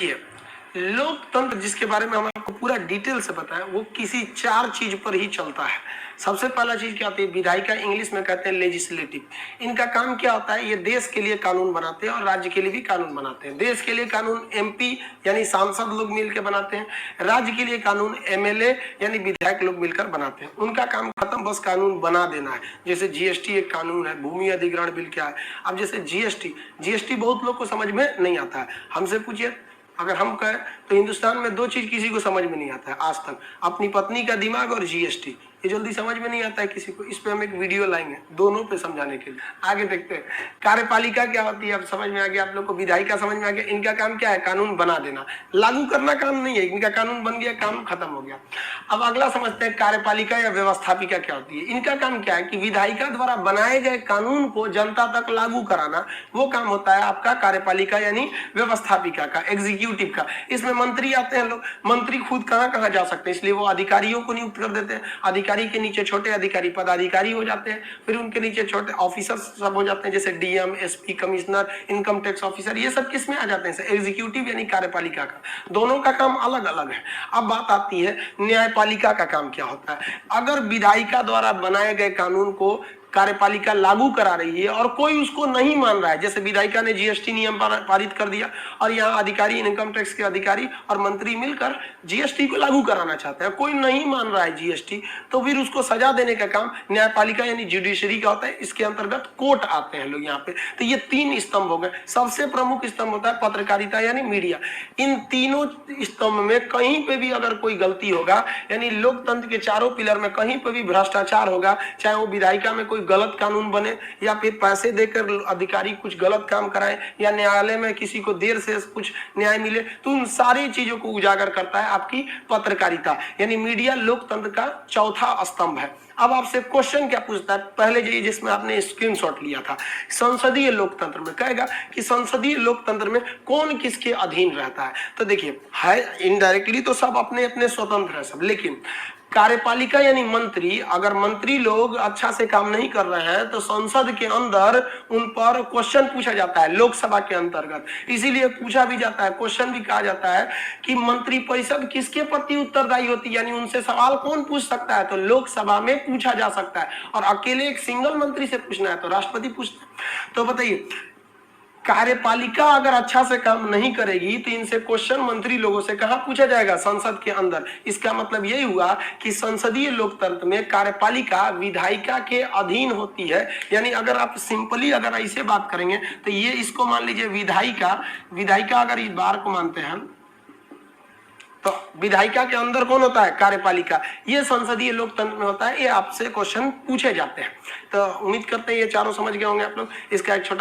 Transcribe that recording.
ये लोकतंत्र जिसके बारे में हम आपको पूरा डिटेल से बताएं, वो किसी 4 चीज पर ही चलता है। सबसे पहला चीज क्या होती है? विधायिका, इंग्लिश में कहते हैं लेजिस्लेटिव। इनका काम क्या होता है? ये देश के लिए कानून बनाते हैं और राज्य के लिए भी कानून बनाते हैं। देश के लिए कानून एमपी यानी सांसद लोग मिलकर बनाते हैं, राज्य के लिए कानून एमएलए यानी विधायक लोग मिलकर बनाते हैं। उनका काम खत्म, बस कानून बना देना है। जैसे जीएसटी एक कानून है, भूमि अधिग्रहण बिल क्या है। अब जैसे जीएसटी बहुत लोग को समझ में नहीं आता है। हमसे पूछिए, अगर हम कहें तो हिंदुस्तान में 2 चीज किसी को समझ में नहीं आता है आज तक, अपनी पत्नी का दिमाग और जीएसटी। ये जल्दी समझ में नहीं आता है किसी को। इस पे हम एक वीडियो लाएंगे दोनों पे समझाने के लिए। आगे देखते हैं कार्यपालिका क्या होती है। अब समझ में आ गया आप लोग को, विधायिका समझ में आ गया। इनका काम क्या है? कानून बना देना, लागू करना काम नहीं है इनका। कानून बन गया, काम खत्म हो गया। अब अगला समझते हैं कार्यपालिका या व्यवस्थापिका क्या होती है। इनका काम क्या है कि विधायिका द्वारा बनाए गए कानून को जनता तक लागू कराना, वो काम होता है आपका कार्यपालिका यानी व्यवस्थापिका का, एग्जीक्यूटिव का। इसमें मंत्री आते हैं लोग। मंत्री खुद कहां कहां जा सकते हैं, इसलिए वो अधिकारियों को नियुक्त कर देते हैं। अधिकारी के नीचे छोटे अधिकारी पदाधिकारी हो जाते हैं, फिर उनके नीचे छोटे ऑफिसर सब हो जाते हैं, जैसे DM, SP, commissioner, income tax officer. ये सब किस में आ जाते हैं? एग्जीक्यूटिव यानी कार्यपालिका का। दोनों का काम अलग अलग है। अब बात आती है न्यायपालिका का काम क्या होता है। अगर विधायिका द्वारा बनाए गए कानून को कार्यपालिका लागू करा रही है और कोई उसको नहीं मान रहा है, जैसे विधायिका ने जीएसटी नियम पारित कर दिया और यहाँ अधिकारी, इनकम टैक्स के अधिकारी और मंत्री मिलकर जीएसटी को लागू कराना चाहते हैं, कोई नहीं मान रहा है जीएसटी, तो फिर उसको सजा देने का काम न्यायपालिका यानी जुडिशरी का होता है। इसके अंतर्गत कोर्ट आते हैं लोग यहाँ पे। तो ये 3 स्तंभ हो गए। सबसे प्रमुख स्तंभ होता है पत्रकारिता यानी मीडिया। इन तीनों स्तंभ में कहीं पे भी अगर कोई गलती होगा, यानी लोकतंत्र के चारों पिलर में कहीं पे भी भ्रष्टाचार होगा, चाहे वो विधायिका में गलत कानून बने या फिर पैसे देकर अधिकारी कुछ गलत काम कराए या न्यायालय में किसी को देर से कुछ न्याय मिले, तो उन सारी चीजों को उजागर करता है आपकी पत्रकारिता यानी मीडिया। लोकतंत्र का चौथा स्तंभ है। अब आपसे क्वेश्चन क्या पूछता है? पहले जो जिसमें आपने स्क्रीनशॉट लिया था, संसदीय लोकतंत्र में कहेगा कि संसदीय लोकतंत्र में कौन किसके अधीन रहता है। तो देखिए, है इनडायरेक्टली तो सब अपने अपने स्वतंत्र है सब, लेकिन कार्यपालिका यानी मंत्री, अगर मंत्री लोग अच्छा से काम नहीं कर रहे हैं तो संसद के अंदर उन पर क्वेश्चन पूछा जाता है लोकसभा के अंतर्गत। इसीलिए पूछा भी जाता है, क्वेश्चन भी कहा जाता है कि मंत्री परिषद किसके प्रति उत्तरदायी होती है, यानी उनसे सवाल कौन पूछ सकता है, तो लोकसभा में पूछा जा सकता है। और अकेले एक सिंगल मंत्री से पूछना है तो राष्ट्रपति पूछता है। तो बताइए, कार्यपालिका अगर अच्छा से काम नहीं करेगी तो इनसे क्वेश्चन मंत्री लोगों से कहां पूछा जाएगा? संसद के अंदर। इसका मतलब यही हुआ कि संसदीय लोकतंत्र में कार्यपालिका विधायिका के अधीन होती है। यानी अगर आप सिंपली अगर ऐसे बात करेंगे तो ये इसको मान लीजिए विधायिका अगर इस बार को मानते हैं तो विधायिका के अंदर कौन होता है? कार्यपालिका। ये संसदीय लोकतंत्र में होता है। ये आपसे क्वेश्चन पूछे जाते हैं। तो उम्मीद करते हैं ये चारों समझ गए होंगे आप लोग। इसका एक छोटा